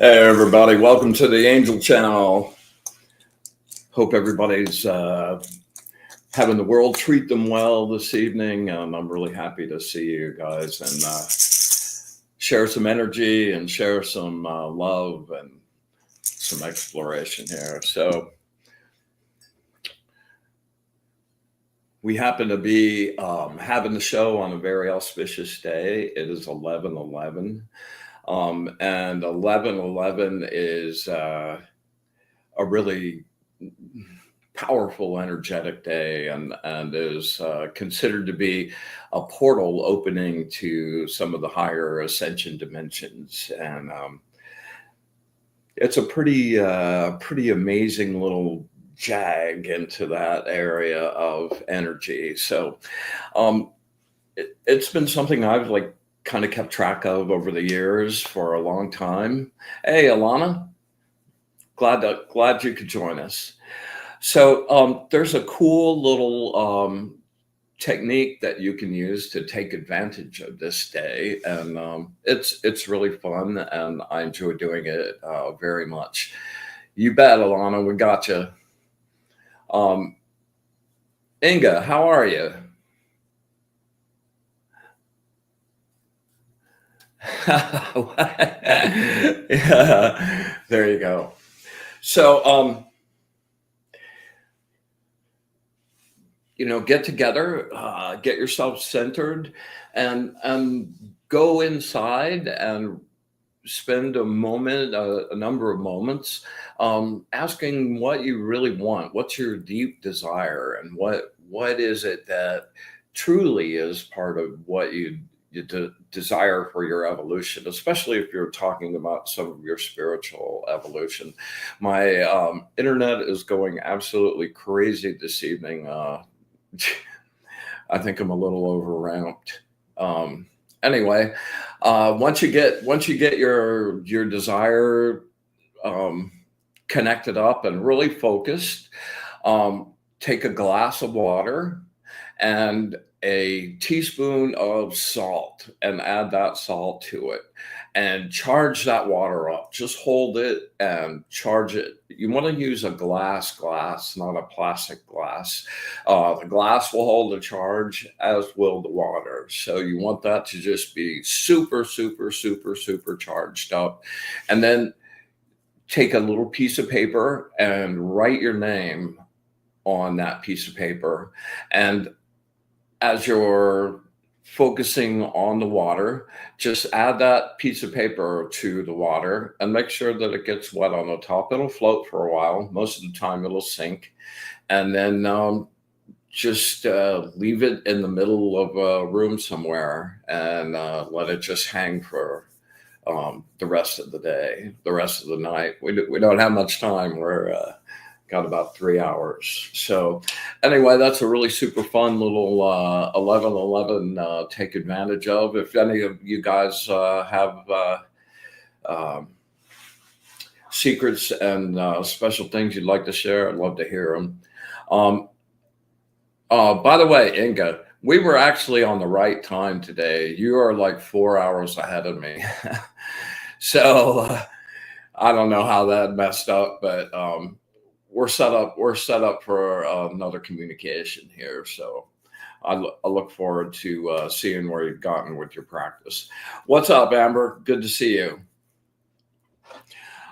Hey everybody, welcome to the Angel Channel. Hope everybody's having the world treat them well this evening. I'm really happy to see you guys and share some energy and share some love and some exploration here. So we happen to be having the show on a very auspicious day. It is 11/11. And 11/11 is a really powerful, energetic day, and is considered to be a portal opening to some of the higher ascension dimensions. And it's a pretty amazing little jag into that area of energy. So it's been something I've kind of kept track of over the years for a long time. Hey, Alana, glad you could join us. So there's a cool little technique that you can use to take advantage of this day, and it's really fun, and I enjoy doing it very much. You bet, Alana, we got you. Inga, how are you? Yeah, there you go. So, get together, get yourself centered, and go inside and spend a moment, a number of moments, asking what you really want. What's your deep desire, and what is it that truly is part of what you desire for your evolution, especially if you're talking about some of your spiritual evolution. My internet is going absolutely crazy this evening. I think I'm a little overramped. Anyway, once you get your desire connected up and really focused, take a glass of water and a teaspoon of salt and add that salt to it and charge that water up. Just hold it and charge it. You want to use a glass, not a plastic glass. The glass will hold the charge, as will the water. So you want that to just be super, super, super, super charged up. And then take a little piece of paper and write your name on that piece of paper. And as you're focusing on the water, just add that piece of paper to the water and make sure that it gets wet on the top. It'll float for a while. Most of the time it'll sink. And then just leave it in the middle of a room somewhere and let it just hang for the rest of the day, the rest of the night. We don't have much time. We're got about 3 hours. So anyway, that's a really super fun little 11/11 take advantage of. If any of you guys have secrets and special things you'd like to share, I'd love to hear them. By the way, Inga, we were actually on the right time today. You are like 4 hours ahead of me. So I don't know how that messed up, but we're set up for another communication here. So I look forward to seeing where you've gotten with your practice. What's up, Amber? Good to see you.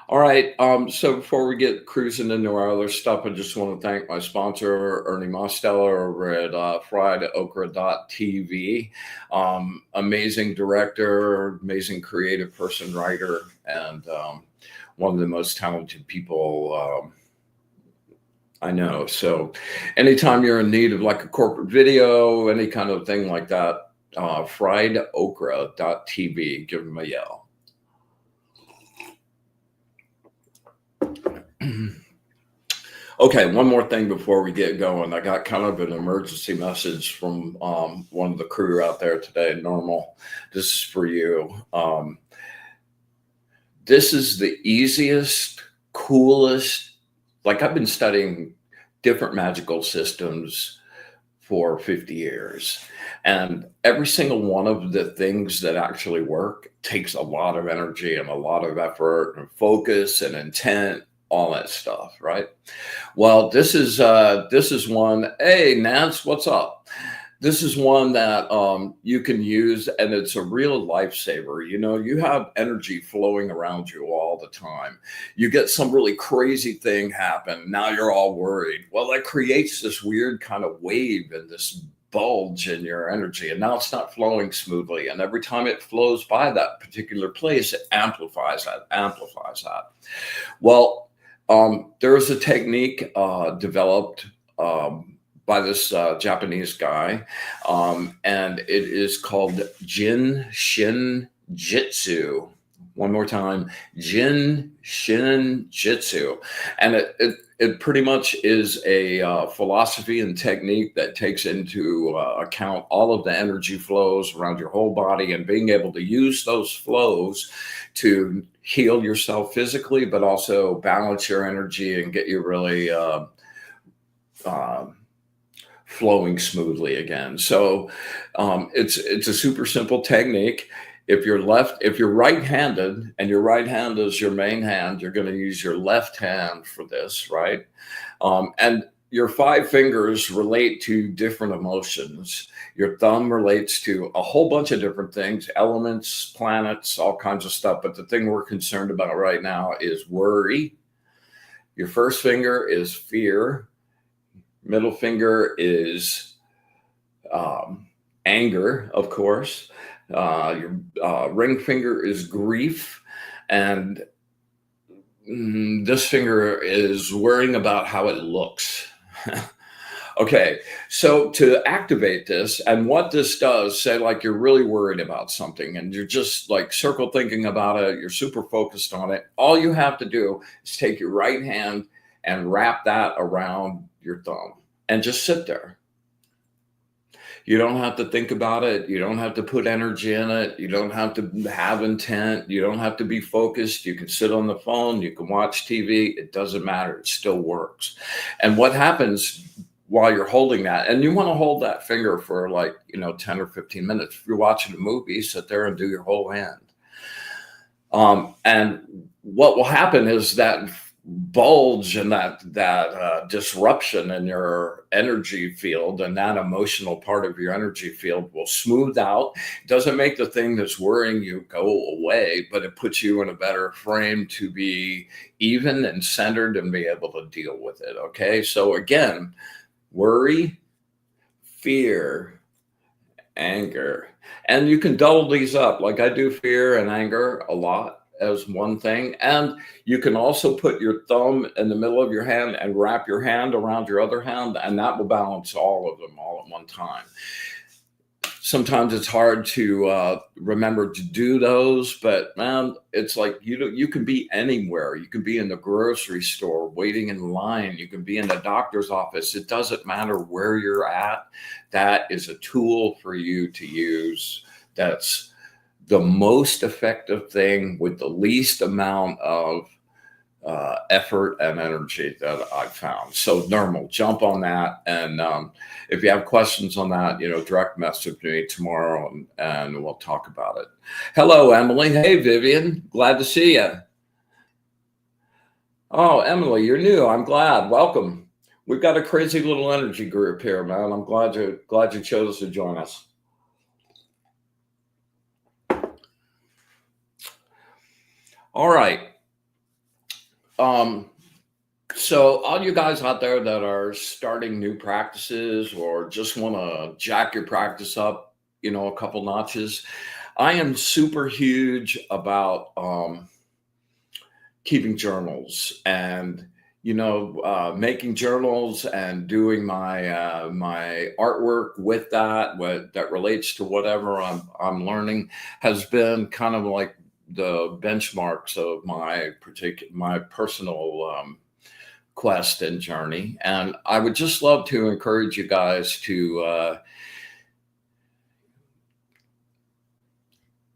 All right. So before we get cruising into our other stuff, I just want to thank my sponsor, Ernie Mosteller, over at friedokra.tv. Amazing director, amazing creative person, writer, and one of the most talented people I know. So anytime you're in need of like a corporate video, any kind of thing like that, friedokra.tv, give them a yell. Okay, one more thing before we get going. I got kind of an emergency message from one of the crew out there today. Normal, this is for you. This is the easiest, coolest, like I've been studying different magical systems for 50 years. And every single one of the things that actually work takes a lot of energy and a lot of effort and focus and intent, all that stuff, right? Well, this is one. Hey, Nance, what's up? This is one that you can use, and it's a real lifesaver. You know, you have energy flowing around you all the time. You get some really crazy thing happen. Now you're all worried. Well, that creates this weird kind of wave and this bulge in your energy, and now it's not flowing smoothly. And every time it flows by that particular place, it amplifies that, amplifies that. Well, there is a technique developed by this Japanese guy, and it is called Jin Shin Jitsu. One more time, Jin Shin Jitsu, and it pretty much is a philosophy and technique that takes into account all of the energy flows around your whole body and being able to use those flows to heal yourself physically, but also balance your energy and get you really flowing smoothly again. So it's a super simple technique. If you're right-handed and your right hand is your main hand, you're going to use your left hand for this, right? And your 5 fingers relate to different emotions. Your thumb relates to a whole bunch of different things, elements, planets, all kinds of stuff. But the thing we're concerned about right now is worry. Your first finger is fear. Middle finger is anger, of course. Your ring finger is grief. And this finger is worrying about how it looks. Okay, so to activate this, and what this does, say like you're really worried about something and you're just like circle thinking about it, you're super focused on it. All you have to do is take your right hand and wrap that around your thumb and just sit there. You don't have to think about it. You don't have to put energy in it. You don't have to have intent. You don't have to be focused. You can sit on the phone. You can watch TV. It doesn't matter. It still works. And what happens while you're holding that, and you want to hold that finger for like, 10 or 15 minutes. If you're watching a movie, sit there and do your whole hand. And what will happen is that bulge and that disruption in your energy field and that emotional part of your energy field will smooth out. It doesn't make the thing that's worrying you go away, but it puts you in a better frame to be even and centered and be able to deal with it. Okay, so again, worry, fear, anger, and you can double these up. Like I do fear and anger a lot as one thing. And you can also put your thumb in the middle of your hand and wrap your hand around your other hand, and that will balance all of them all at one time. Sometimes it's hard to remember to do those, but man, it's like you can be anywhere. You can be in the grocery store waiting in line. You can be in the doctor's office. It doesn't matter where you're at. That is a tool for you to use. That's the most effective thing with the least amount of effort and energy that I've found. So Normal, jump on that. And if you have questions on that, direct message me tomorrow and we'll talk about it. Hello, Emily. Hey, Vivian. Glad to see you. Oh, Emily, you're new. I'm glad. Welcome. We've got a crazy little energy group here, man. I'm glad you chose to join us. All right. So all you guys out there that are starting new practices or just want to jack your practice up, a couple notches, I am super huge about keeping journals and making journals and doing my my artwork with that. That relates to whatever I'm learning has been kind of like the benchmarks of my personal quest and journey. And I would just love to encourage you guys to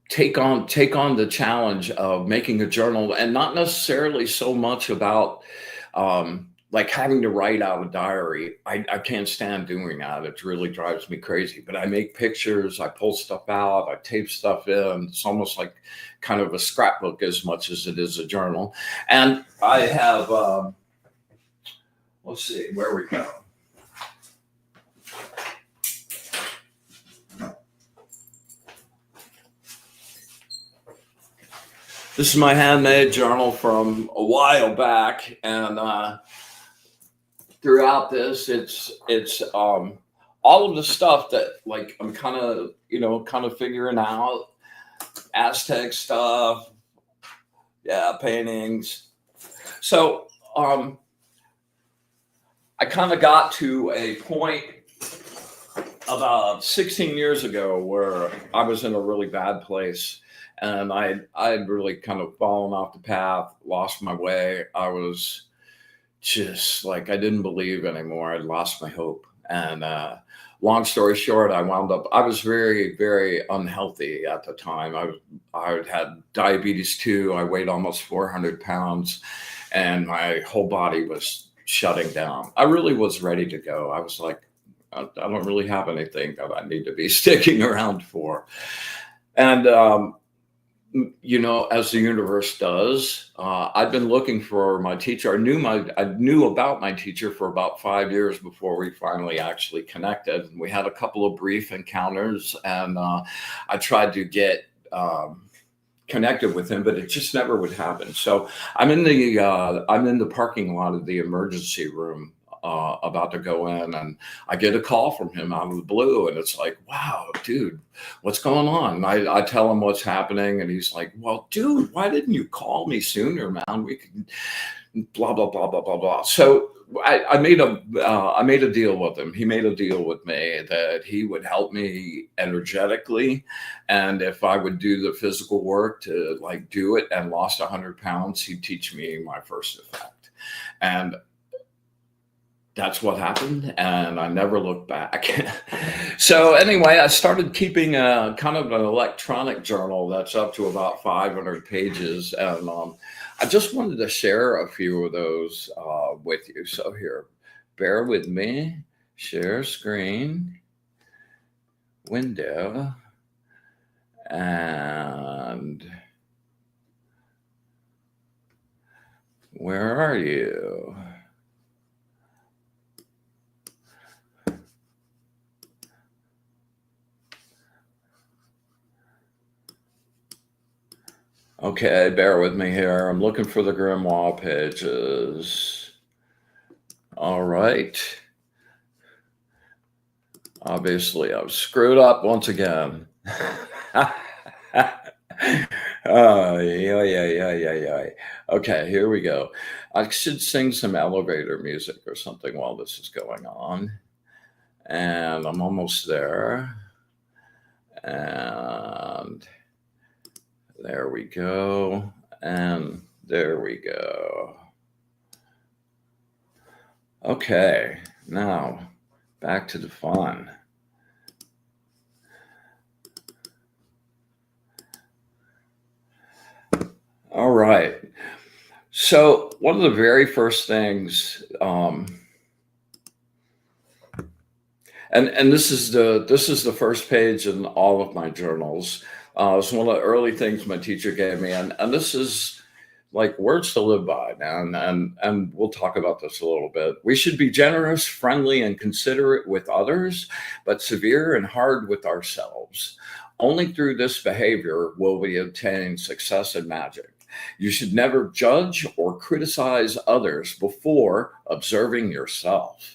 take on the challenge of making a journal, and not necessarily so much about like having to write out a diary. I can't stand doing that. It really drives me crazy. But I make pictures, I pull stuff out, I tape stuff in. It's almost like kind of a scrapbook as much as it is a journal. And I have, let's see, where we go. This is my handmade journal from a while back, and throughout this, it's all of the stuff that like I'm kind of figuring out. Aztec stuff, yeah, paintings. So I kind of got to a point about 16 years ago where I was in a really bad place. And I'd really kind of fallen off the path, lost my way. I was just like, I didn't believe anymore. I'd lost my hope. And long story short, I was very, very unhealthy at the time. I had diabetes too. I weighed almost 400 pounds and my whole body was shutting down. I really was ready to go. I was like, I don't really have anything that I need to be sticking around for. And, as the universe does, I'd been looking for my teacher. I knew about my teacher for about 5 years before we finally actually connected. We had a couple of brief encounters, and I tried to get connected with him, but it just never would happen. So I'm in the parking lot of the emergency room, about to go in, and I get a call from him out of the blue, and it's like, wow, dude, what's going on? And I tell him what's happening, and he's like, well, dude, why didn't you call me sooner, man? We could blah blah blah blah blah blah. So I made a deal with him. He made a deal with me that he would help me energetically, and if I would do the physical work to like do it and lost 100 pounds, he'd teach me my first effect. And that's what happened, and I never looked back. So anyway, I started keeping a kind of an electronic journal that's up to about 500 pages, and I just wanted to share a few of those with you. So here, bear with me. Share screen, window, and where are you? Okay, bear with me here. I'm looking for the grimoire pages. All right. Obviously, I've screwed up once again. Yeah. Okay, here we go. I should sing some elevator music or something while this is going on. And I'm almost there. And there we go. And there we go. Okay, now back to the fun. All right. So one of the very first things, and this is the first page in all of my journals. It's one of the early things my teacher gave me, and this is like words to live by, and we'll talk about this a little bit. We should be generous, friendly, and considerate with others, but severe and hard with ourselves. Only through this behavior will we obtain success and magic. You should never judge or criticize others before observing yourself.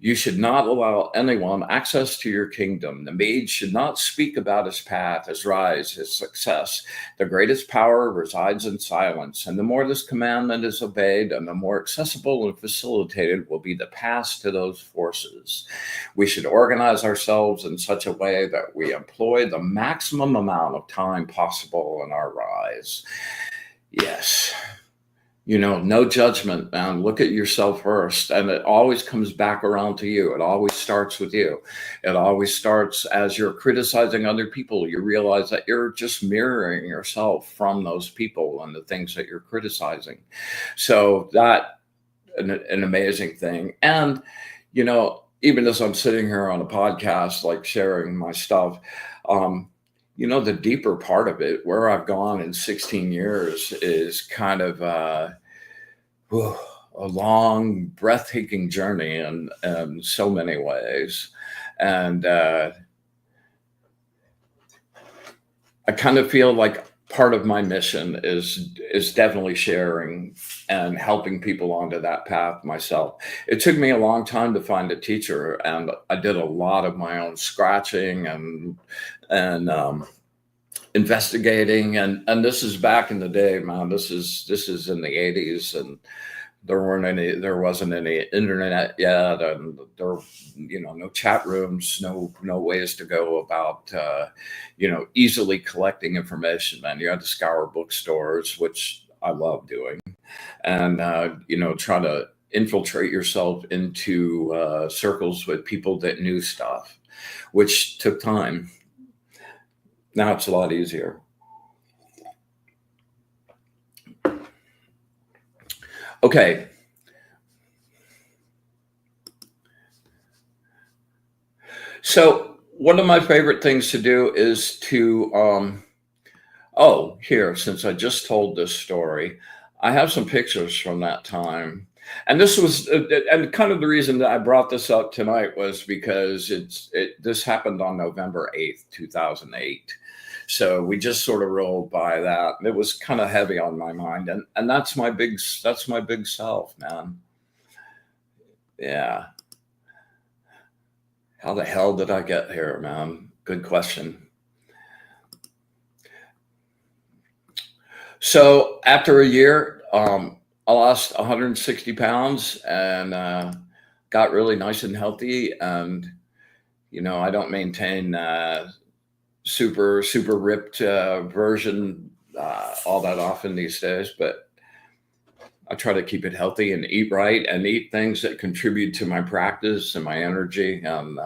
You should not allow anyone access to your kingdom. The mage should not speak about his path, his rise, his success. The greatest power resides in silence, and the more this commandment is obeyed, and the more accessible and facilitated will be the path to those forces. We should organize ourselves in such a way that we employ the maximum amount of time possible in our rise. Yes. No judgment, man. Look at yourself first. And it always comes back around to you. It always starts with you. It always starts as you're criticizing other people. You realize that you're just mirroring yourself from those people and the things that you're criticizing. So that an amazing thing. And, even as I'm sitting here on a podcast, like sharing my stuff, um, the deeper part of it, where I've gone in 16 years is kind of whew, a long, breathtaking journey in so many ways. And I kind of feel like part of my mission is definitely sharing and helping people onto that path myself. It took me a long time to find a teacher, and I did a lot of my own scratching and investigating. And this is back in the day, man. This is in the 80s, and there wasn't any internet yet, and there, no chat rooms, no ways to go about, easily collecting information. And you had to scour bookstores, which I love doing, and try to infiltrate yourself into circles with people that knew stuff, which took time. Now it's a lot easier. Okay. So one of my favorite things to do is to, oh, here, since I just told this story, I have some pictures from that time. And this was, and kind of the reason that I brought this up tonight was because this happened on November 8th, 2008. So we just sort of rolled by that. It was kind of heavy on my mind. And that's my big self, man. Yeah. How the hell did I get here, man? Good question. So after a year, I lost 160 pounds and got really nice and healthy. And, I don't maintain super ripped version all that often these days, but I try to keep it healthy and eat right and eat things that contribute to my practice and my energy. And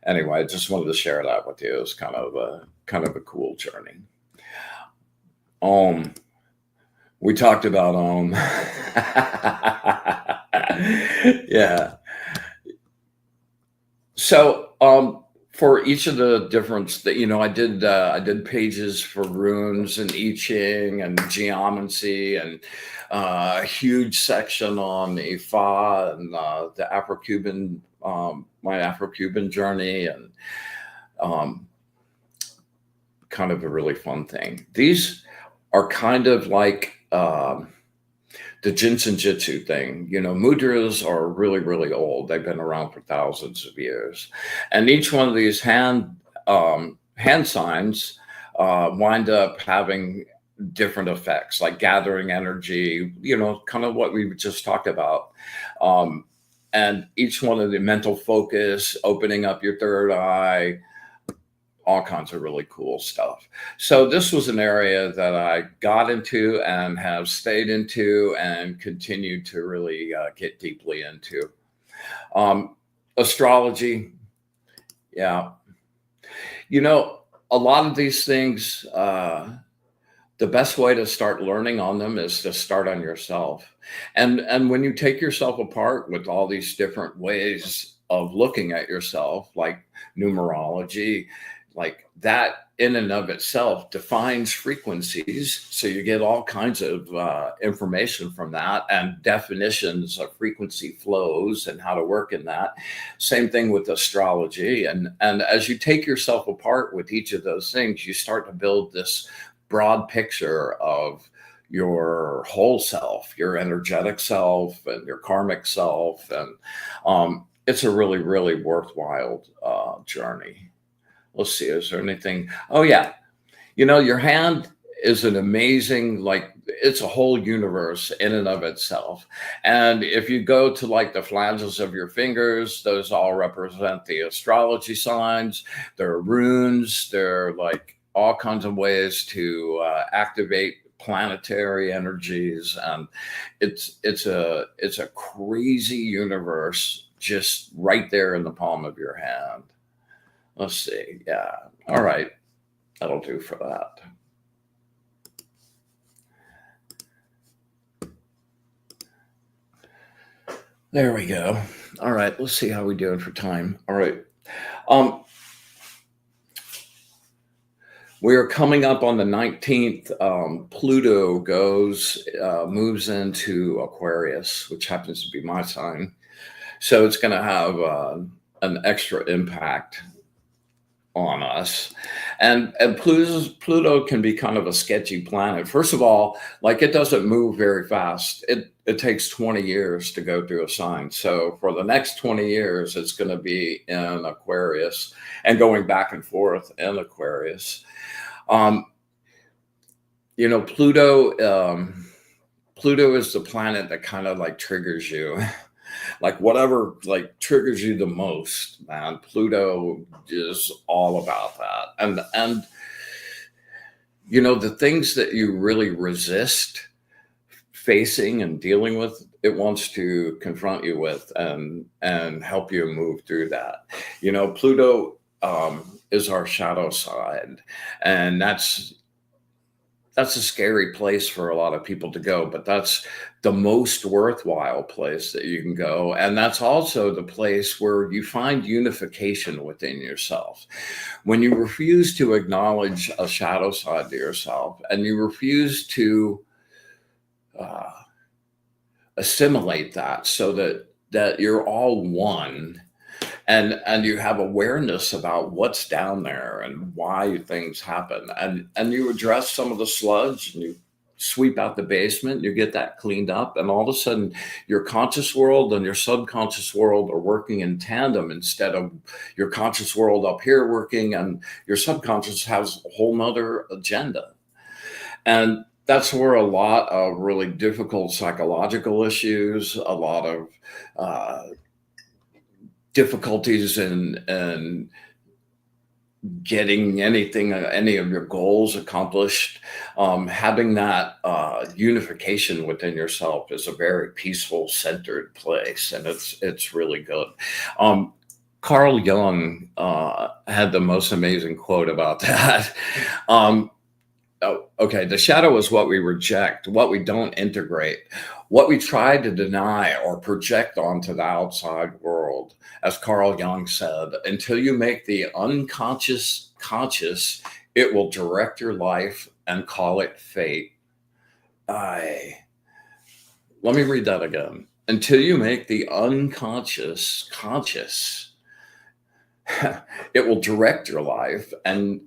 anyway, I just wanted to share that with you. It's kind of a cool journey. We talked about yeah. So for each of the different that I did pages for runes and I Ching and geomancy and a huge section on Ifa and the Afro-Cuban my Afro-Cuban journey, and kind of a really fun thing. These are kind of like the Jinsen Jitsu thing. Mudras are really, really old. They've been around for thousands of years. And each one of these hand signs wind up having different effects, like gathering energy, kind of what we just talked about. And each one of the mental focus, opening up your third eye, all kinds of really cool stuff. So this was an area that I got into and have stayed into and continue to really get deeply into. Astrology. Yeah. A lot of these things, the best way to start learning on them is to start on yourself. And when you take yourself apart with all these different ways of looking at yourself, like numerology, like that in and of itself defines frequencies. So you get all kinds of information from that and definitions of frequency flows and how to work in that. Same thing with astrology. And as you take yourself apart with each of those things, you start to build this broad picture of your whole self, your energetic self and your karmic self. And it's a really, really worthwhile journey. Let's see, is there anything? Oh, yeah. Your hand is an amazing, it's a whole universe in and of itself. And if you go to the phalanges of your fingers, those all represent the astrology signs. There are runes. There are all kinds of ways to activate planetary energies. And it's a crazy universe just right there in the palm of your hand. Let's see. Yeah. All right. That'll do for that. There we go. All right, let's see how we doing for time. All right. Um, we are coming up on the 19th. Pluto moves into Aquarius, which happens to be my sign. So it's going to have an extra impact on us. And Pluto can be kind of a sketchy planet. First of all, like it doesn't move very fast. It takes 20 years to go through a sign. So for the next 20 years, it's going to be in Aquarius and going back and forth in Aquarius. Um, you know, Pluto is the planet that kind of like triggers you. Like whatever like triggers you the most, man. Pluto is all about that. And you know, the things that you really resist facing and dealing with, it wants to confront you with and help you move through that. You know, Pluto is our shadow side, and that's a scary place for a lot of people to go, but that's the most worthwhile place that you can go. And that's also the place where you find unification within yourself. When you refuse to acknowledge a shadow side to yourself and you refuse to uh, assimilate that so that you're all one, and you have awareness about what's down there and why things happen, and you address some of the sludge, and you sweep out the basement, you get that cleaned up, and all of a sudden your conscious world and your subconscious world are working in tandem instead of your conscious world up here working and your subconscious has a whole nother agenda. And that's where a lot of really difficult psychological issues, a lot of uh, difficulties in getting any of your goals accomplished. Having that unification within yourself is a very peaceful, centered place, and it's really good. Um, Carl Jung had the most amazing quote about that. Um, Oh, okay. The shadow is what we reject, what we don't integrate, what we try to deny or project onto the outside world. As Carl Jung said, until you make the unconscious conscious, it will direct your life and call it fate. I Let me read that again. Until you make the unconscious conscious, it will direct your life and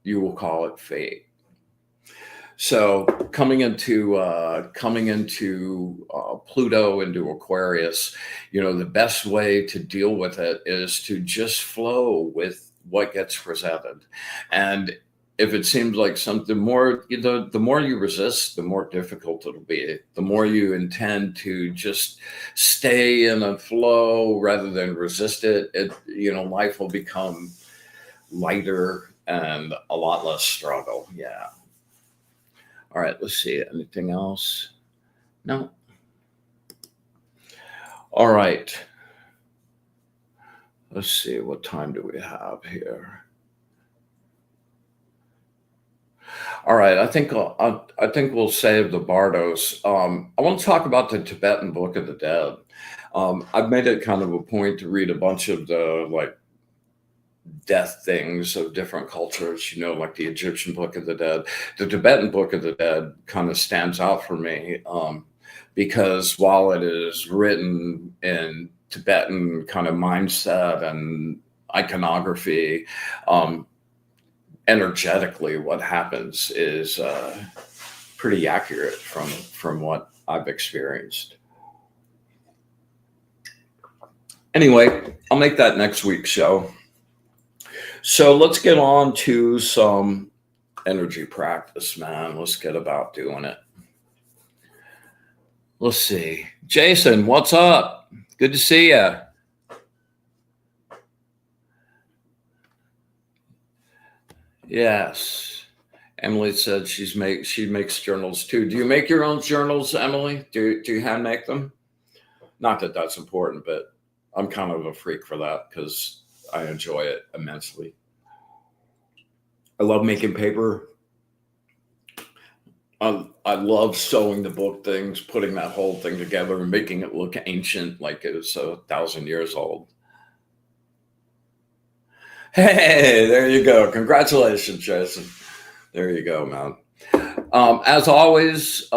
you will call it fate. So coming into Pluto into Aquarius, you know, the best way to deal with it is to just flow with what gets presented. And if it seems like something more, the more you resist, the more difficult it'll be. The more you intend to just stay in a flow rather than resist it, life will become lighter and a lot less struggle. Yeah. All right, let's see. Anything else? No. All right. Let's see. What time do we have here? All right. I think we'll save the Bardos. I want to talk about the Tibetan Book of the Dead. I've made it kind of a point to read a bunch of the like death things of different cultures, like the Egyptian Book of the Dead. The Tibetan Book of the Dead kind of stands out for me because while it is written in Tibetan kind of mindset and iconography, um, energetically, what happens is pretty accurate from what I've experienced. Anyway, I'll make that next week's show. So let's get on to some energy practice, man. Let's get about doing it. Let's see. Jason, what's up? Good to see you. Yes. Emily said she makes journals too. Do you make your own journals, Emily? Do you hand make them? Not that that's important, but I'm kind of a freak for that because I enjoy it immensely. I love making paper. I love sewing the book things, putting that whole thing together and making it look ancient, like it was 1,000 years old. Hey, there you go. Congratulations, Jason. There you go, man. As always,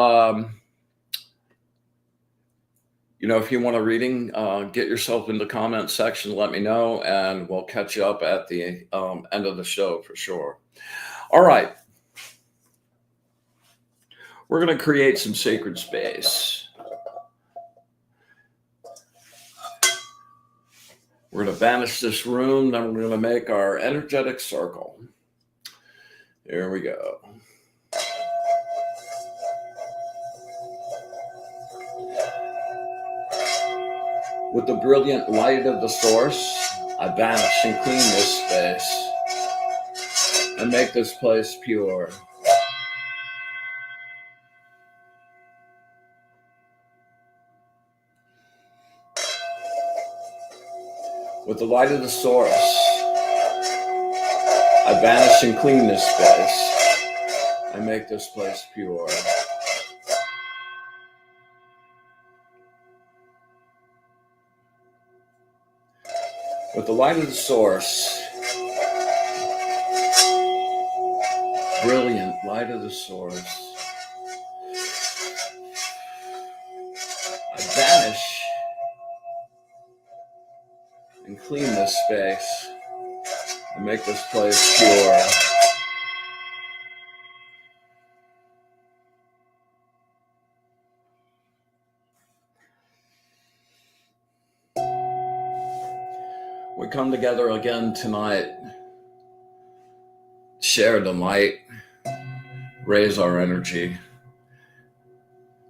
if you want a reading, get yourself in the comment section, let me know, and we'll catch you up at the end of the show for sure. All right. We're going to create some sacred space. We're going to banish this room, then we're going to make our energetic circle. Here we go. With the brilliant light of the source, I banish and clean this space and make this place pure. With the light of the source, I banish and clean this space and make this place pure. With the light of the source, brilliant light of the source, I banish and clean this space and make this place pure. We come together again tonight, share the light, raise our energy.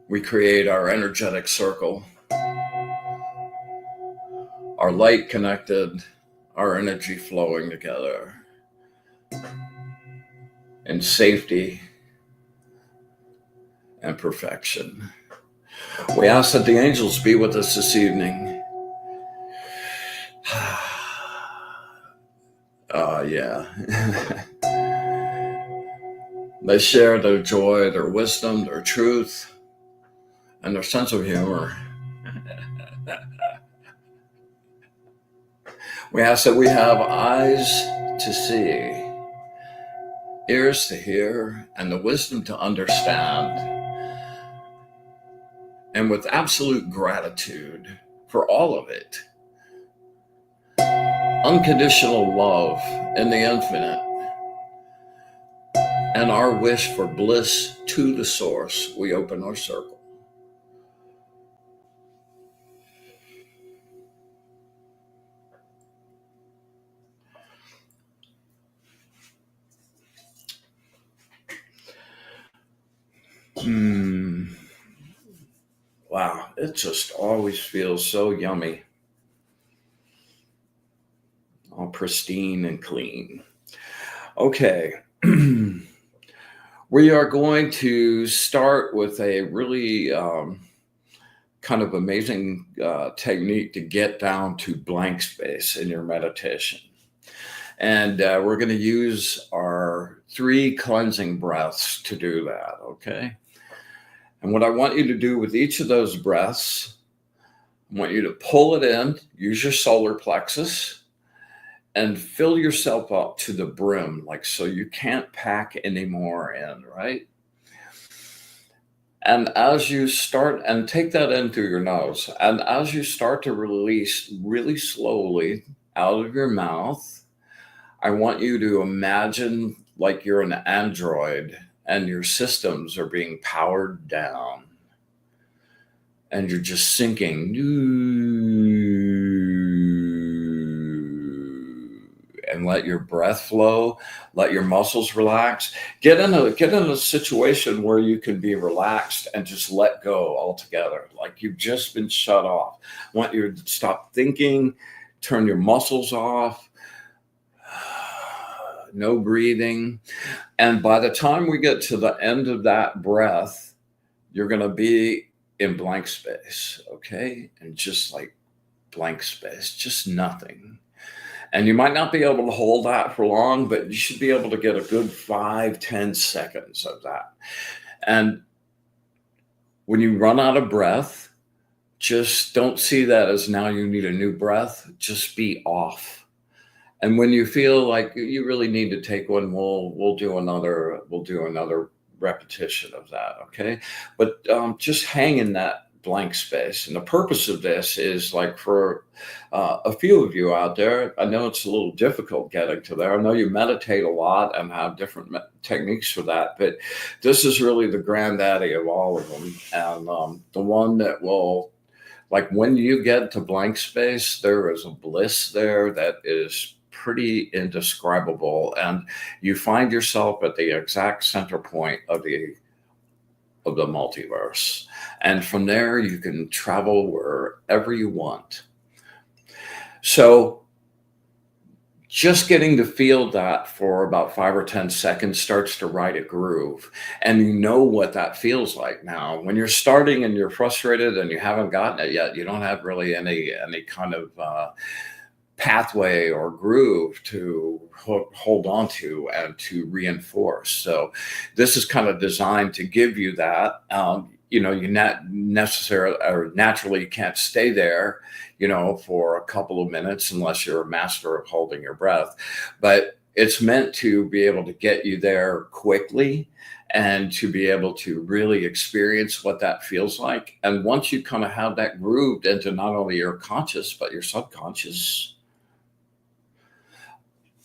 We create our energetic circle, our light connected, our energy flowing together in safety and perfection. We ask that the angels be with us this evening. Yeah. They share their joy, their wisdom, their truth, and their sense of humor. We ask that we have eyes to see, ears to hear, and the wisdom to understand. And with absolute gratitude for all of it, unconditional love in the infinite, and our wish for bliss to the source, we open our circle. Wow, it just always feels so yummy. All pristine and clean. Okay. We are going to start with a really kind of amazing technique to get down to blank space in your meditation. And we're going to use our 3 cleansing breaths to do that, okay? And what I want you to do with each of those breaths, I want you to pull it in, use your solar plexus, and fill yourself up to the brim, like so you can't pack any more in, right? And as you start, and take that in through your nose, and as you start to release really slowly out of your mouth, I want you to imagine like you're an android and your systems are being powered down and you're just sinking. And let your breath flow, let your muscles relax. Get in a situation where you can be relaxed and just let go altogether, like you've just been shut off. I want you to stop thinking, turn your muscles off, no breathing. And by the time we get to the end of that breath, you're going to be in blank space, okay? And just like blank space, just nothing. And you might not be able to hold that for long, but you should be able to get a good 5-10 seconds of that. And when you run out of breath, just don't see that as now you need a new breath. Just be off. And when you feel like you really need to take one, we'll do another repetition of that. Okay, but just hang in that blank space. And the purpose of this is like for a few of you out there. I know it's a little difficult getting to there. I know you meditate a lot and have different techniques for that, but this is really the granddaddy of all of them, and the one that will. Like when you get to blank space, there is a bliss there that is pretty indescribable. And you find yourself at the exact center point of the multiverse. And from there, you can travel wherever you want. So just getting to feel that for about 5 or 10 seconds starts to write a groove. And you know what that feels like now. When you're starting and you're frustrated and you haven't gotten it yet, you don't have really any kind of pathway or groove to hold on to and to reinforce. So this is kind of designed to give you that. You not necessarily or naturally can't stay there, for a couple of minutes unless you're a master of holding your breath. But it's meant to be able to get you there quickly and to be able to really experience what that feels like. And once you kind of have that grooved into not only your conscious, but your subconscious,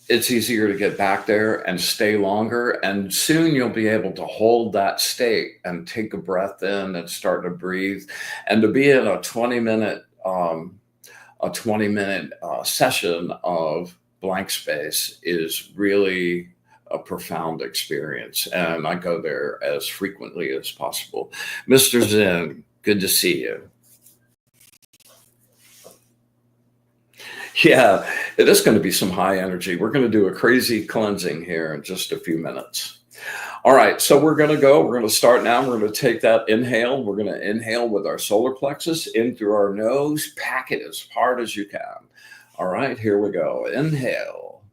it's easier to get back there and stay longer. And soon you'll be able to hold that state and take a breath in and start to breathe. And to be in a 20-minute session of blank space is really a profound experience. And I go there as frequently as possible. Mr. Zen, good to see you. Yeah, it is going to be some high energy. We're going to do a crazy cleansing here in just a few minutes. All right, so we're going to start now. We're going to take that inhale. We're going to inhale with our solar plexus in through our nose. Pack it as hard as you can. All right, here we go. Inhale.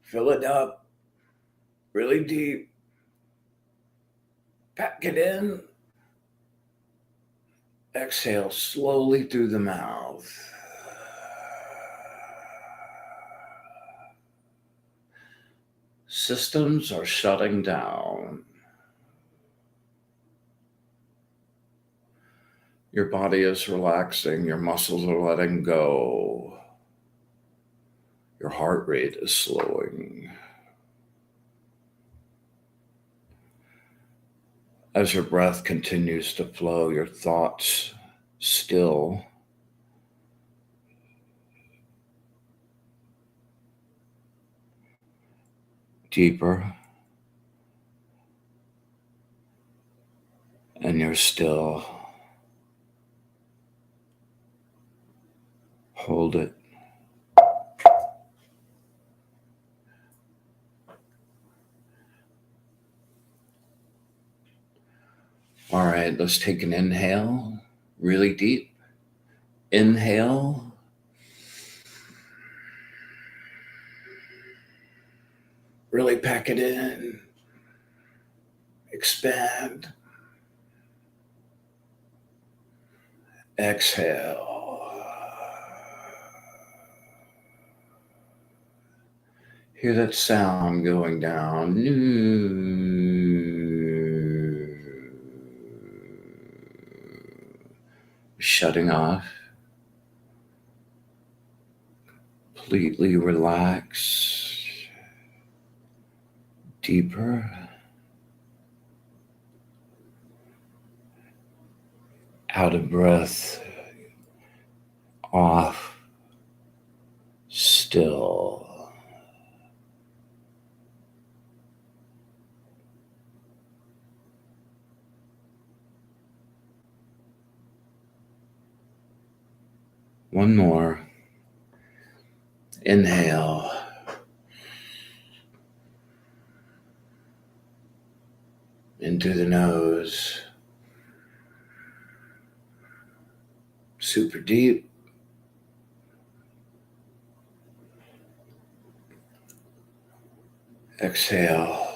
Fill it up really deep. Pack it in. Exhale slowly through the mouth. Systems are shutting down. Your body is relaxing. Your muscles are letting go. Your heart rate is slowing. As your breath continues to flow, your thoughts still. Deeper. And you're still. Hold it. All right, let's take an inhale, really deep. Inhale. Really pack it in. Expand. Exhale. Hear that sound going down. Shutting off. Completely relax. Deeper. Out of breath. Off. Still. One more. Inhale. Into the nose. Super deep. Exhale.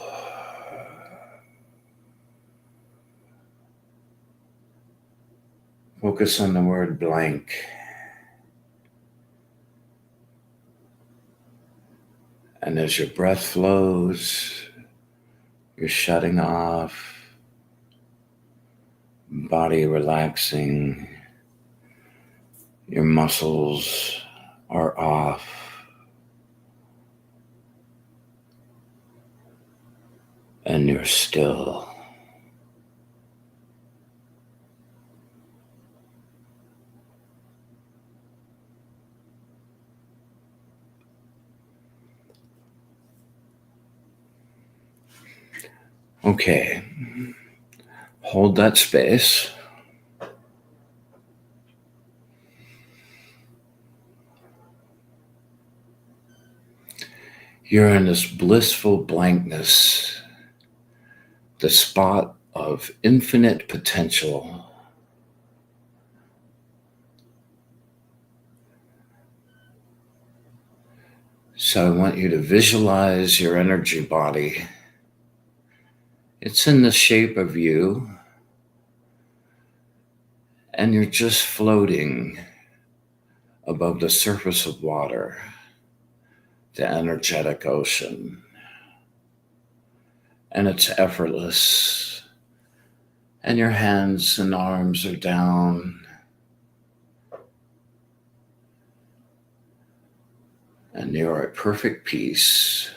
Focus on the word blank. And as your breath flows, you're shutting off, body relaxing, your muscles are off. And you're still. Okay. Hold that space. You're in this blissful blankness, the spot of infinite potential. So I want you to visualize your energy body. It's in the shape of you, and you're just floating above the surface of water, the energetic ocean. And it's effortless. And your hands and arms are down. And you're at perfect peace.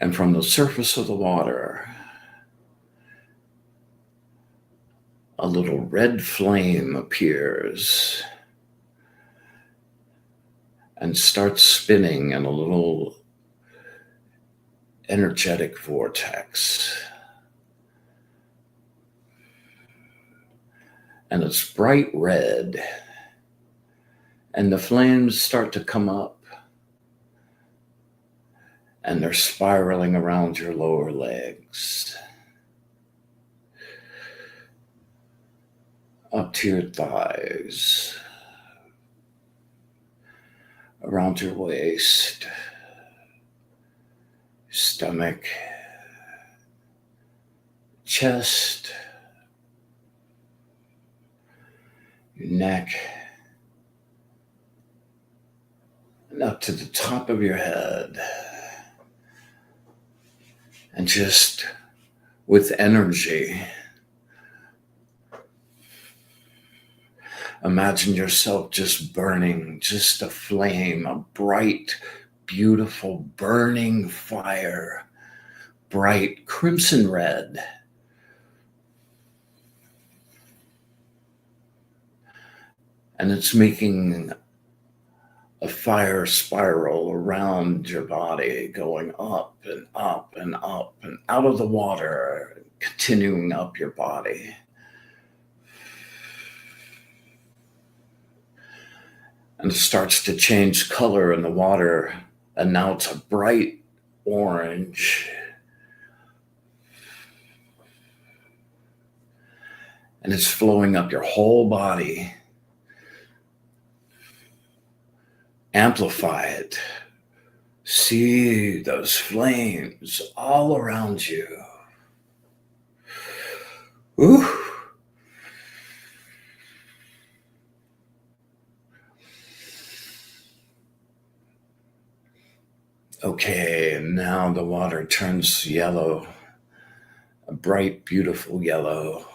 And from the surface of the water, a little red flame appears and starts spinning in a little energetic vortex. And it's bright red. And the flames start to come up. And they're spiraling around your lower legs. Up to your thighs. Around your waist. Stomach. Chest. Your neck. And up to the top of your head. And just with energy, imagine yourself just burning, just a flame, a bright, beautiful, burning fire, bright crimson red. And it's making a fire spiral around your body, going up and up and up and out of the water, continuing up your body. And it starts to change color in the water, and now it's a bright orange. And it's flowing up your whole body. Amplify it. See those flames all around you. Ooh. Okay, and now the water turns yellow, a bright, beautiful yellow.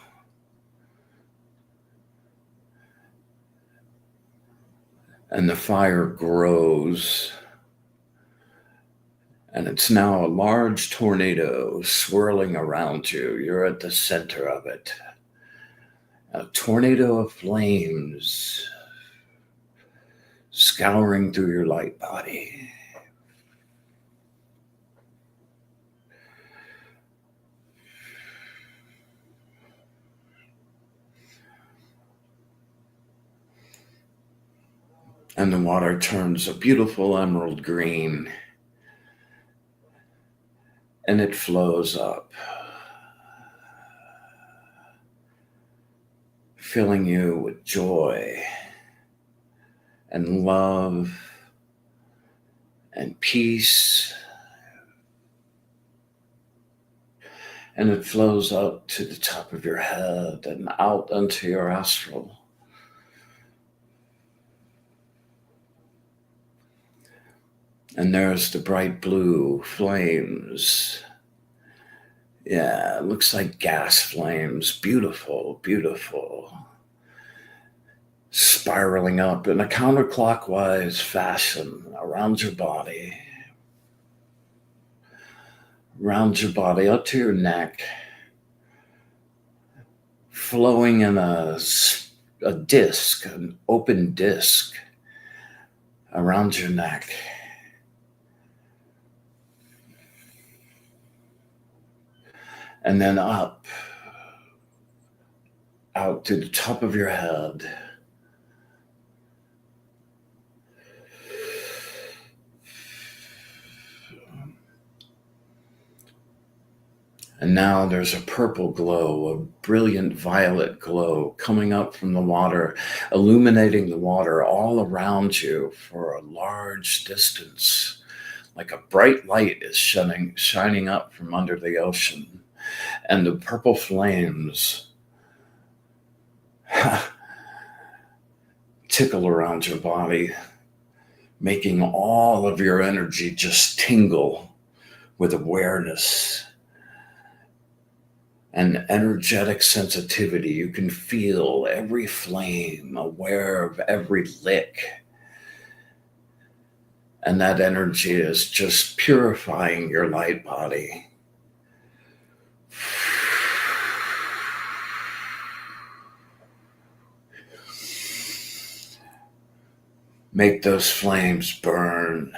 And the fire grows. And it's now a large tornado swirling around you. You're at the center of it. A tornado of flames scouring through your light body. And the water turns a beautiful emerald green. And it flows up, filling you with joy and love and peace. And it flows up to the top of your head and out into your astral. And there's the bright blue flames. Yeah, it looks like gas flames. Beautiful, beautiful. Spiraling up in a counterclockwise fashion around your body. Around your body, up to your neck. Flowing in a disc, an open disc around your neck. And then up, out to the top of your head. And now there's a purple glow, a brilliant violet glow coming up from the water, illuminating the water all around you for a large distance. Like a bright light is shining up from under the ocean. And the purple flames tickle around your body, making all of your energy just tingle with awareness and energetic sensitivity. You can feel every flame, aware of every lick. And that energy is just purifying your light body. Make those flames burn.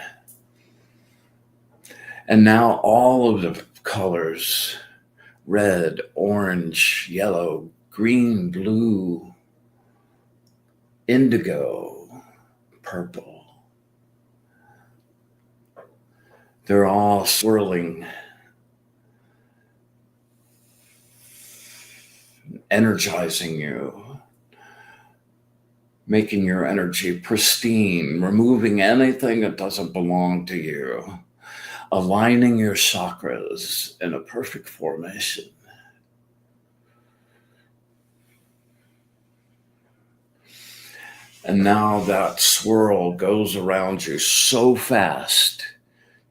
And now all of the colors, red, orange, yellow, green, blue, indigo, purple, they're all swirling, energizing you, making your energy pristine, removing anything that doesn't belong to you, aligning your chakras in a perfect formation. And now that swirl goes around you so fast,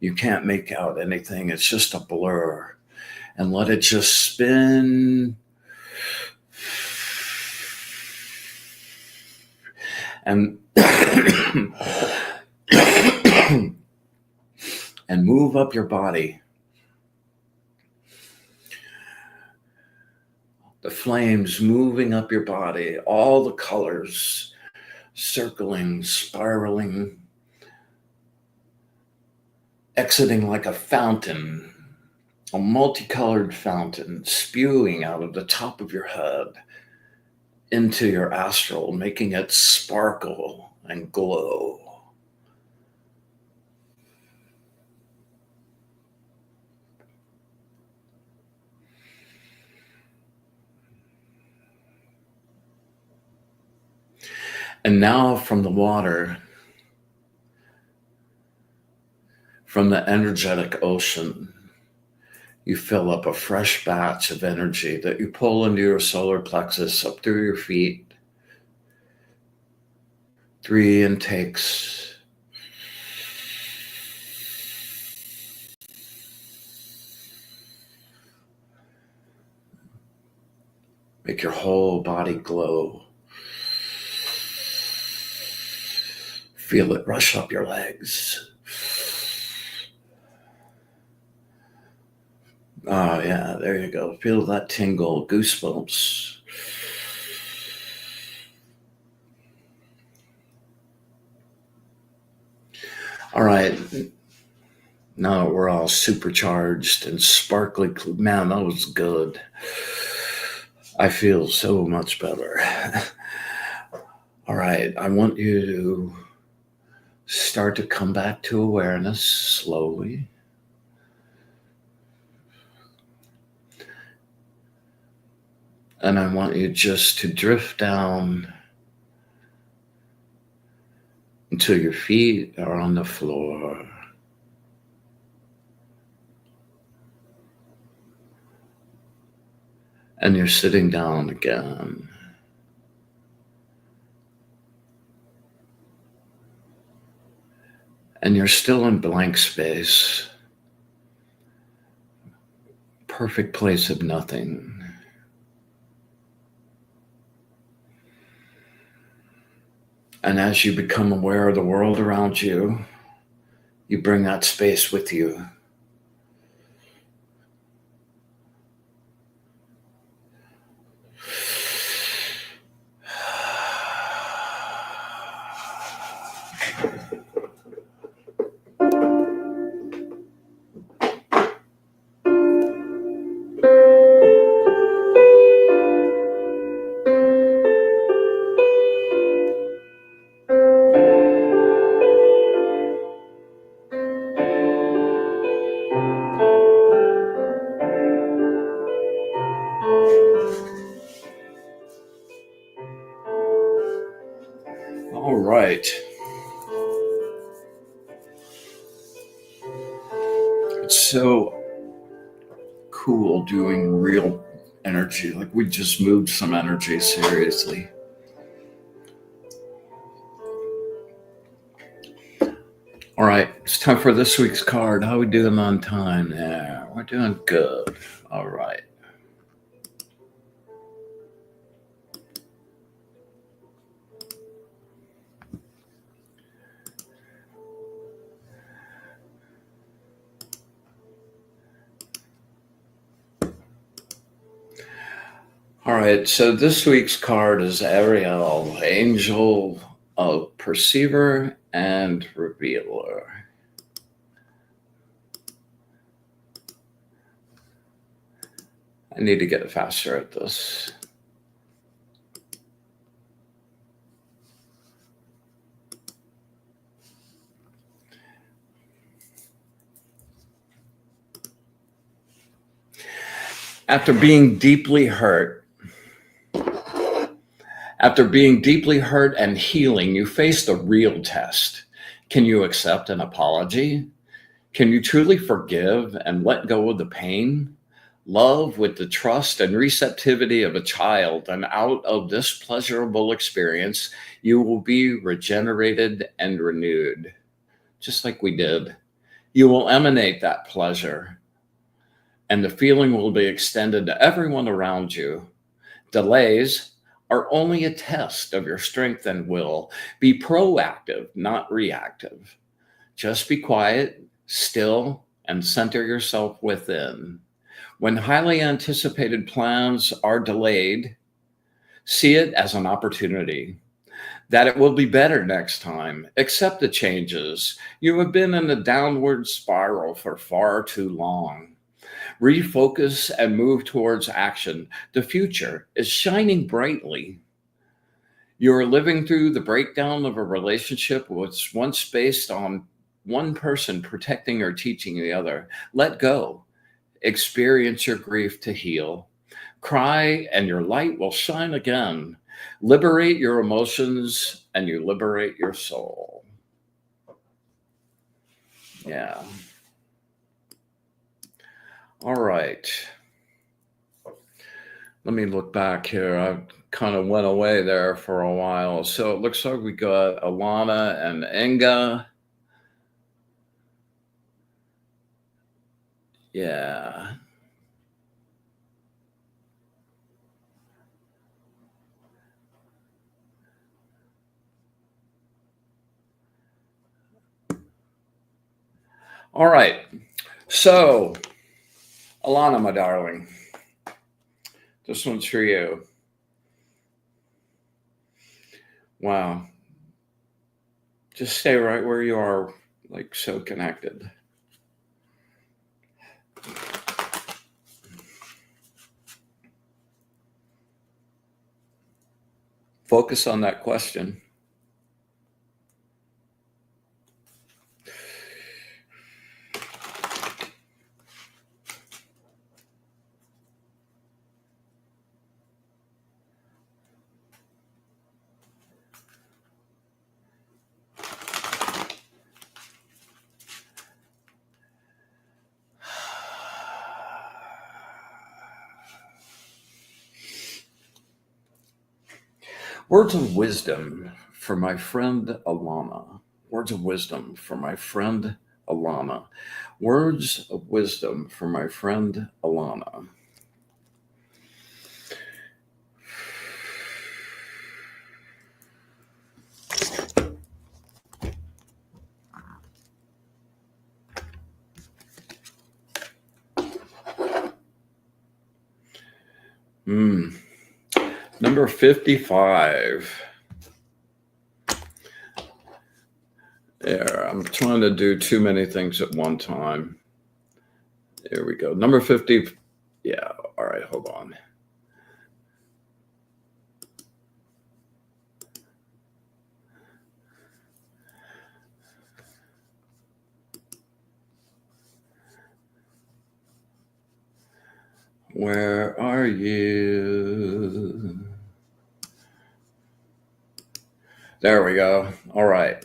you can't make out anything. It's just a blur. And let it just spin. And and move up your body. The flames moving up your body, all the colors circling, spiraling, exiting like a fountain, a multicolored fountain spewing out of the top of your head into your astral, making it sparkle and glow. And now from the water, from the energetic ocean, you fill up a fresh batch of energy that you pull into your solar plexus up through your feet. 3 intakes. Make your whole body glow. Feel it rush up your legs. Oh, yeah, there you go. Feel that tingle, goosebumps. All right. Now that we're all supercharged and sparkly, man, that was good. I feel so much better. All right, I want you to start to come back to awareness slowly. And I want you just to drift down until your feet are on the floor. And you're sitting down again. And you're still in blank space. Perfect place of nothing. And as you become aware of the world around you, you bring that space with you. All right. It's so cool doing real energy. Like we just moved some energy seriously. All right, it's time for this week's card. How are we doing on time there? We're doing good. All right. All right, so this week's card is ARIEL, Angel of Perceiver and Revealer. I need to get faster at this. After being deeply hurt and healing, you face the real test. Can you accept an apology? Can you truly forgive and let go of the pain? Love with the trust and receptivity of a child, and out of this pleasurable experience, you will be regenerated and renewed, just like we did. You will emanate that pleasure, and the feeling will be extended to everyone around you. Delays are only a test of your strength and will. Be proactive, not reactive. Just be quiet, still, and center yourself within. When highly anticipated plans are delayed, see it as an opportunity, that it will be better next time. Accept the changes. You have been in a downward spiral for far too long. Refocus and move towards action. The future is shining brightly. You are living through the breakdown of a relationship was once based on one person protecting or teaching the other. Let go. Experience your grief to heal. Cry and your light will shine again. Liberate your emotions and you liberate your soul. Yeah. All right. Let me look back here. I kind of went away there for a while. So it looks like we got Alana and Inga. Yeah. All right. So, Alana, my darling, this one's for you. Wow. Just stay right where you are, like so connected. Focus on that question. Words of wisdom for my friend Alana. Words of wisdom for my friend Alana. Words of wisdom for my friend Alana. Number 55. There, I'm trying to do too many things at one time. There we go. Number 50. Yeah, all right, hold on. Where are you? There we go. All right.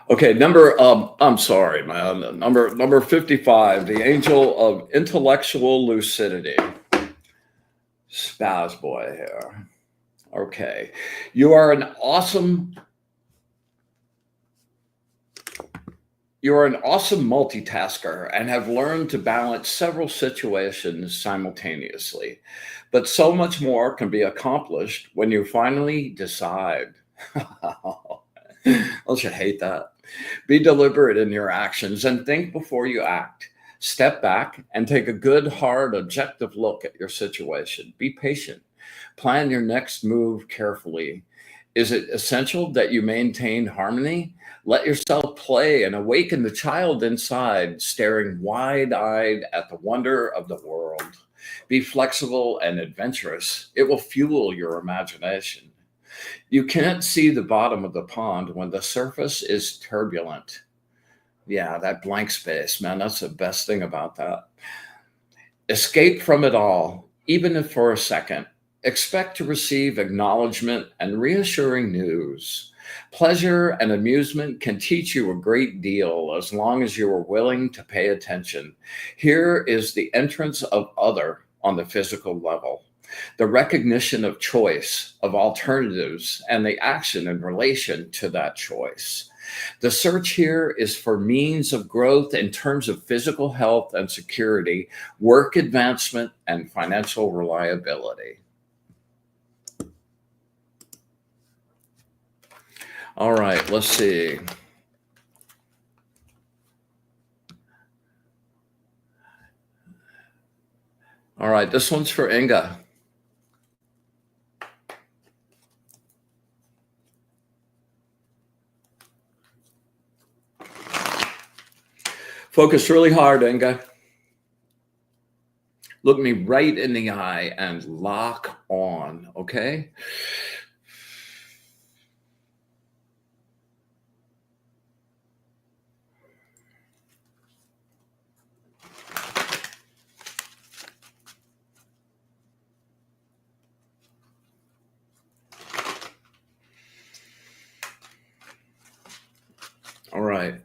Okay, I'm sorry, man. Number 55, the angel of intellectual lucidity. Spaz boy here. Okay. You are an awesome multitasker and have learned to balance several situations simultaneously. But so much more can be accomplished when you finally decide. Don't you hate that? Be deliberate in your actions and think before you act. Step back and take a good, hard, objective look at your situation. Be patient. Plan your next move carefully. Is it essential that you maintain harmony? Let yourself play and awaken the child inside, staring wide-eyed at the wonder of the world. Be flexible and adventurous. It will fuel your imagination. You can't see the bottom of the pond when the surface is turbulent. Yeah, that blank space, man, that's the best thing about that. Escape from it all, even if for a second. Expect to receive acknowledgement and reassuring news. Pleasure and amusement can teach you a great deal as long as you are willing to pay attention. Here is the entrance of other on the physical level. The recognition of choice, of alternatives, and the action in relation to that choice. The search here is for means of growth in terms of physical health and security, work advancement, and financial reliability. All right, let's see. All right, this one's for Inga. Focus really hard, Inga. Look me right in the eye and lock on, okay? All right.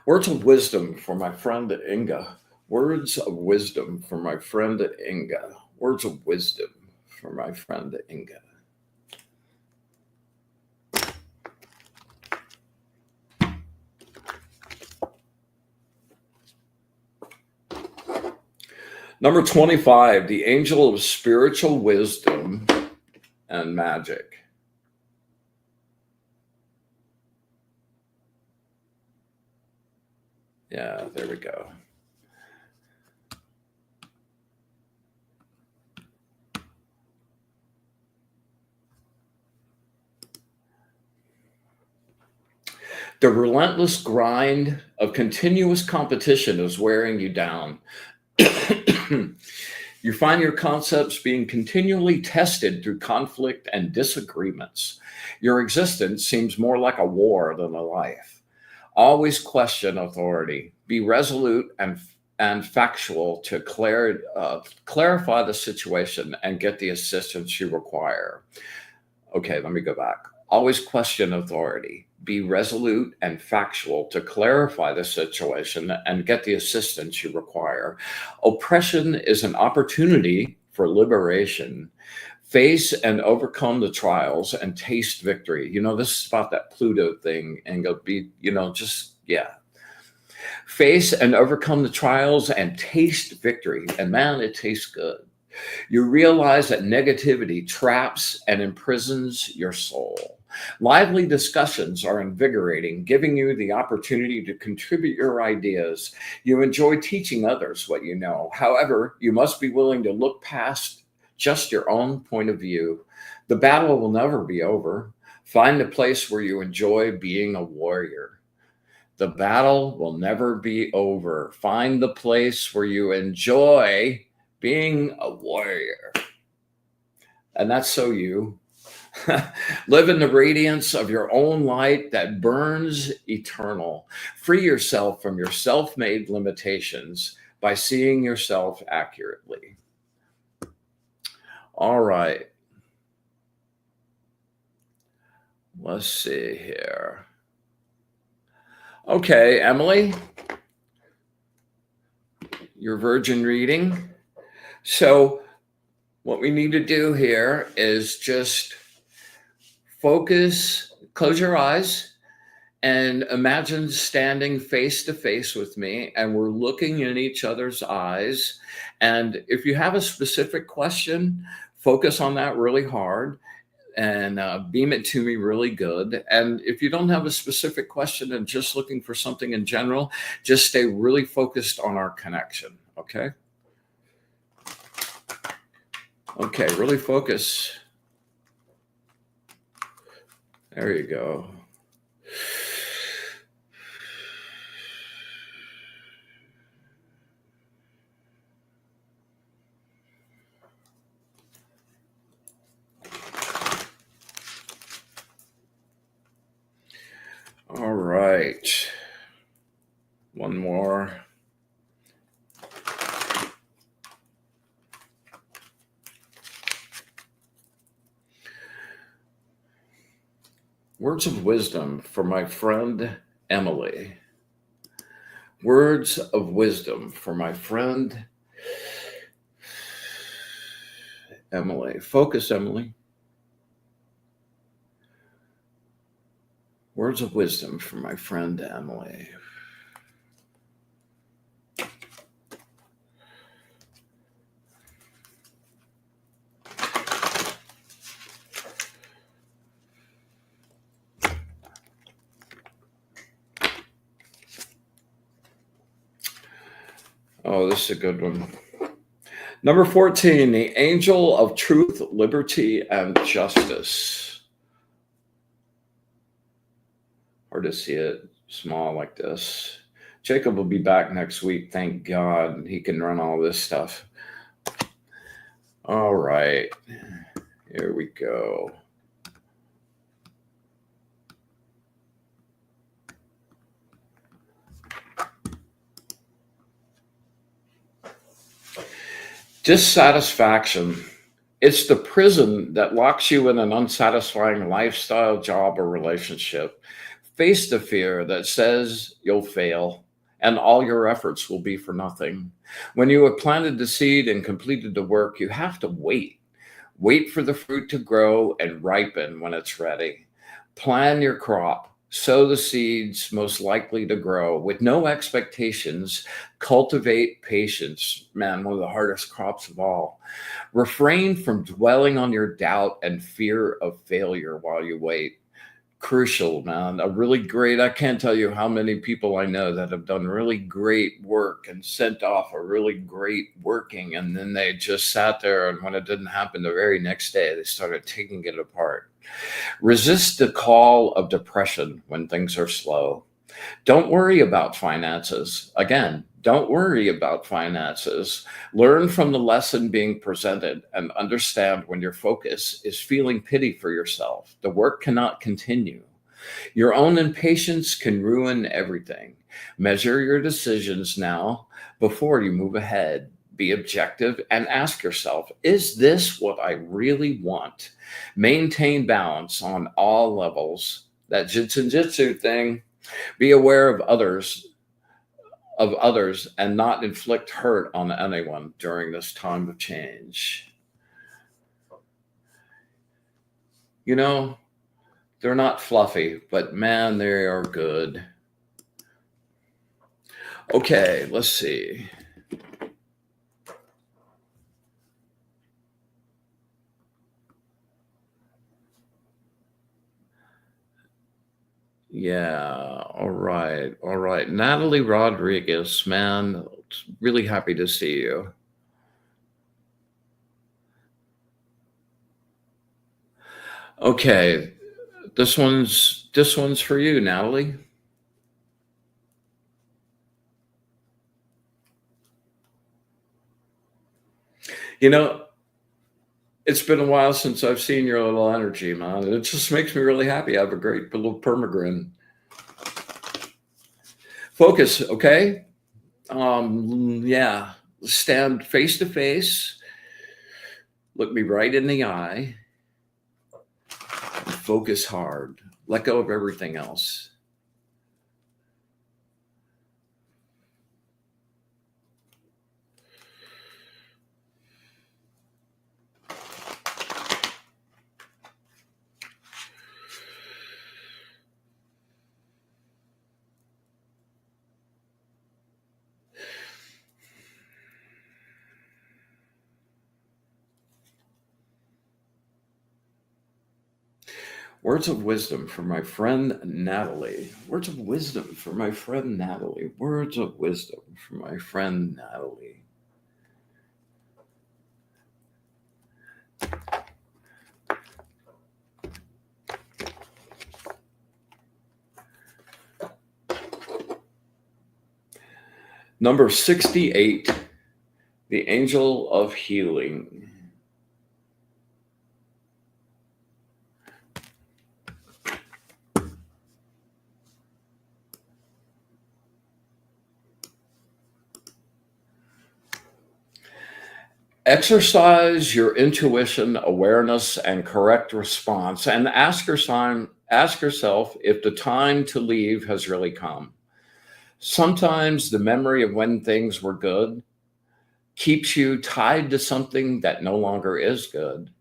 Words of wisdom for my friend Inga. Words of wisdom for my friend Inga. Words of wisdom for my friend Inga. Number 25, the angel of spiritual wisdom and magic. Yeah, there we go. The relentless grind of continuous competition is wearing you down. You find your concepts being continually tested through conflict and disagreements. Your existence seems more like a war than a life. Always question authority. Be resolute and factual to clarify the situation and get the assistance you require. Okay, let me go back. Always question authority. Be resolute and factual to clarify the situation and get the assistance you require. Oppression is an opportunity for liberation. Face and overcome the trials and taste victory. This is about that Pluto thing, and go be, Face and overcome the trials and taste victory. And man, it tastes good. You realize that negativity traps and imprisons your soul. Lively discussions are invigorating, giving you the opportunity to contribute your ideas. You enjoy teaching others what you know. However, you must be willing to look past just your own point of view. The battle will never be over. Find a place where you enjoy being a warrior. The battle will never be over. Find the place where you enjoy being a warrior. And that's so you. Live in the radiance of your own light that burns eternal. Free yourself from your self-made limitations by seeing yourself accurately. All right. Let's see here. Okay, Emily, your virgin reading. So what we need to do here is just focus, close your eyes, and imagine standing face to face with me, and we're looking in each other's eyes. And if you have a specific question, focus on that really hard and beam it to me really good. And if you don't have a specific question and just looking for something in general, just stay really focused on our connection, okay? Okay, really focus. There you go. All right. One more. Words of wisdom for my friend Emily. Words of wisdom for my friend Emily. Focus, Emily. Words of wisdom for my friend Emily. Oh, this is a good one. Number 14, the angel of truth, liberty, and justice. Hard to see it small like this. Jacob will be back next week. Thank God he can run all this stuff. All right, here we go. Dissatisfaction. It's the prison that locks you in an unsatisfying lifestyle, job, or relationship. Face the fear that says you'll fail and all your efforts will be for nothing. When you have planted the seed and completed the work, you have to wait. Wait for the fruit to grow and ripen when it's ready. Plan your crop. Sow the seeds most likely to grow with no expectations. Cultivate patience. Man, one of the hardest crops of all. Refrain from dwelling on your doubt and fear of failure while you wait. Crucial, man. I can't tell you how many people I know that have done really great work and sent off a really great working, and then they just sat there, and when it didn't happen the very next day, they started taking it apart. Resist the call of depression when things are slow. Don't worry about finances. Again, don't worry about finances. Learn from the lesson being presented and understand when your focus is feeling pity for yourself. The work cannot continue. Your own impatience can ruin everything. Measure your decisions now before you move ahead. Be objective and ask yourself, is this what I really want? Maintain balance on all levels. that jitsu thing. Be aware of others and not inflict hurt on anyone during this time of change. You know, they're not fluffy, but man, they are good. Okay, let's see. Yeah, all right, all right. Natalie Rodriguez, man, really happy to see you. Okay, this one's for you, Natalie. You know, it's been a while since I've seen your little energy, man. It just makes me really happy. I have a great little permagrin. Focus, okay? Yeah. Stand face to face. Look me right in the eye. Focus hard. Let go of everything else. Words of wisdom for my friend Natalie. Words of wisdom for my friend Natalie. Words of wisdom for my friend Natalie. Number 68, the angel of healing. Exercise your intuition, awareness, and correct response, and ask yourself if the time to leave has really come. Sometimes the memory of when things were good keeps you tied to something that no longer is good.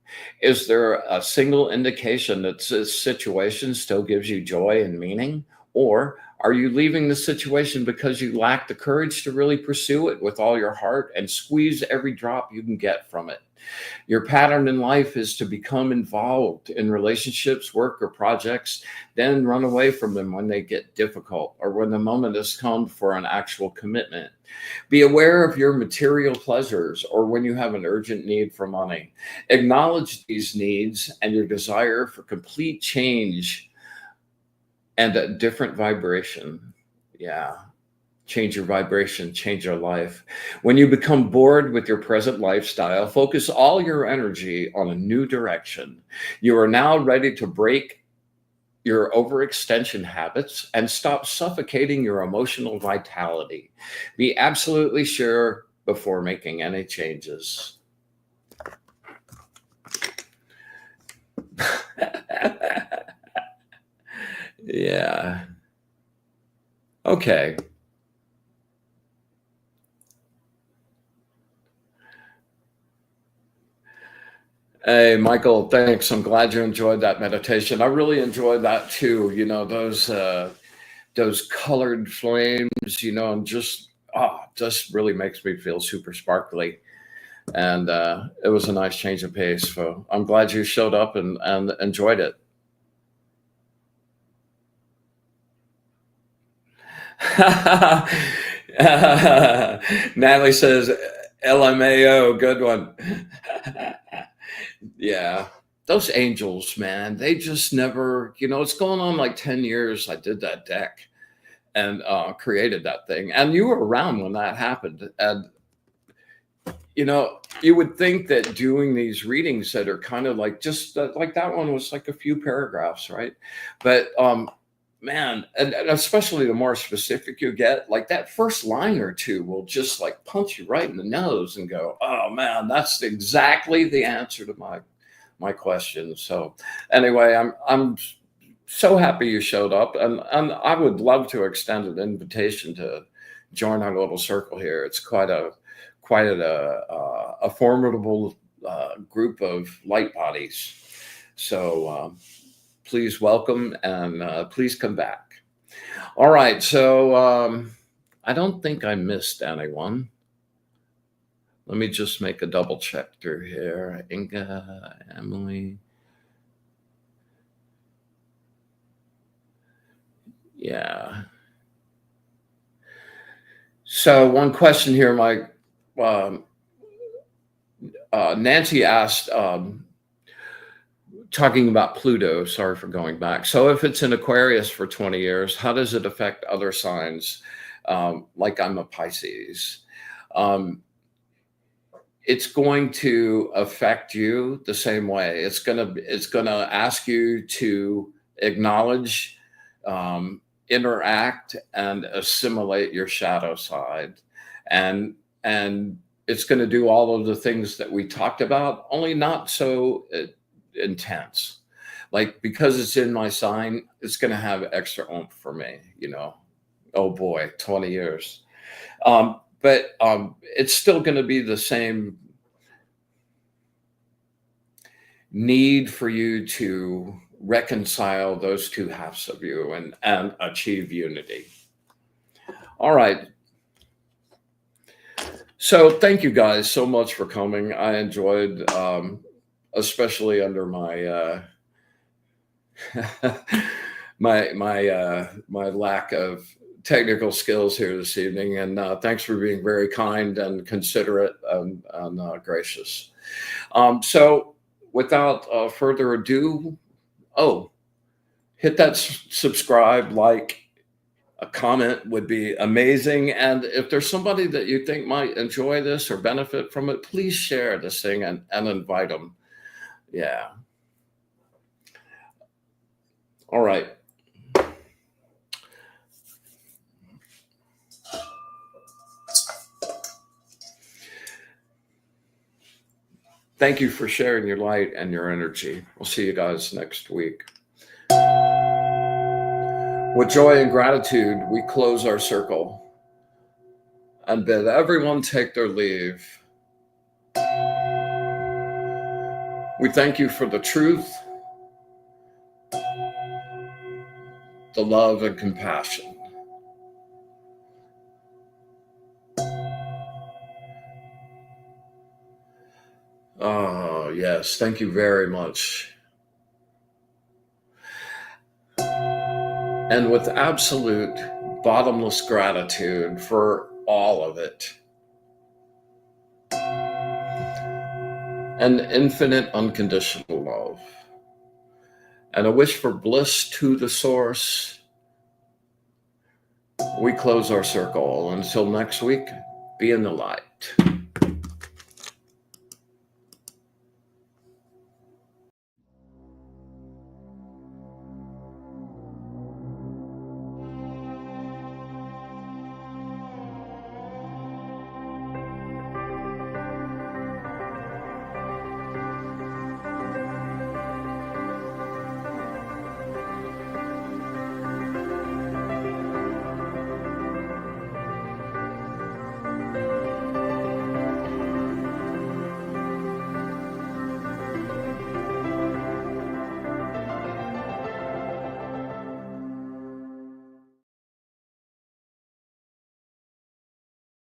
Is there a single indication that this situation still gives you joy and meaning? Or are you leaving the situation because you lack the courage to really pursue it with all your heart and squeeze every drop you can get from it? Your pattern in life is to become involved in relationships, work, or projects, then run away from them when they get difficult or when the moment has come for an actual commitment. Be aware of your material pleasures or when you have an urgent need for money. Acknowledge these needs and your desire for complete change and a different vibration. Yeah. Change your vibration, change your life. When you become bored with your present lifestyle, focus all your energy on a new direction. You are now ready to break your overextension habits and stop suffocating your emotional vitality. Be absolutely sure before making any changes. Yeah. Okay. Hey, Michael, thanks. I'm glad you enjoyed that meditation. I really enjoyed that too. Those colored flames, and just really makes me feel super sparkly. And it was a nice change of pace. So I'm glad you showed up and enjoyed it. Natalie says, LMAO, good one. Yeah. Those angels, man, they just never, it's going on like 10 years. I did that deck and created that thing. And you were around when that happened. And, you would think that doing these readings that are kind of like just like that one was like a few paragraphs, right? But man, and especially the more specific you get, like that first line or two will just like punch you right in the nose and go, oh man, that's exactly the answer to my question. So anyway, I'm so happy you showed up, and I would love to extend an invitation to join our little circle here. It's quite a formidable group of light bodies. So please welcome, and please come back. All right, so I don't think I missed anyone. Let me just make a double check through here. Inga, Emily. Yeah. So one question here, Mike. Nancy asked, talking about Pluto, sorry for going back. So if it's in Aquarius for 20 years, how does it affect other signs? Like I'm a Pisces. It's going to affect you the same way. It's gonna ask you to acknowledge, interact, and assimilate your shadow side, and it's going to do all of the things that we talked about, only not so intense. Like, because it's in my sign, it's going to have extra oomph for me, Oh boy, 20 years. But it's still going to be the same need for you to reconcile those two halves of you and achieve unity. All right. So thank you guys so much for coming. I enjoyed, especially under my my lack of technical skills here this evening, and thanks for being very kind and considerate and gracious. So without further ado, hit that subscribe, like. A comment would be amazing. And if there's somebody that you think might enjoy this or benefit from it, please share this thing and invite them. Yeah. All right. Thank you for sharing your light and your energy. We'll see you guys next week. With joy and gratitude, we close our circle and bid everyone take their leave. We thank you for the truth, the love, and compassion. Oh, yes. Thank you very much. And with absolute bottomless gratitude for all of it, and infinite unconditional love, and a wish for bliss to the source, we close our circle. Until next week, be in the light.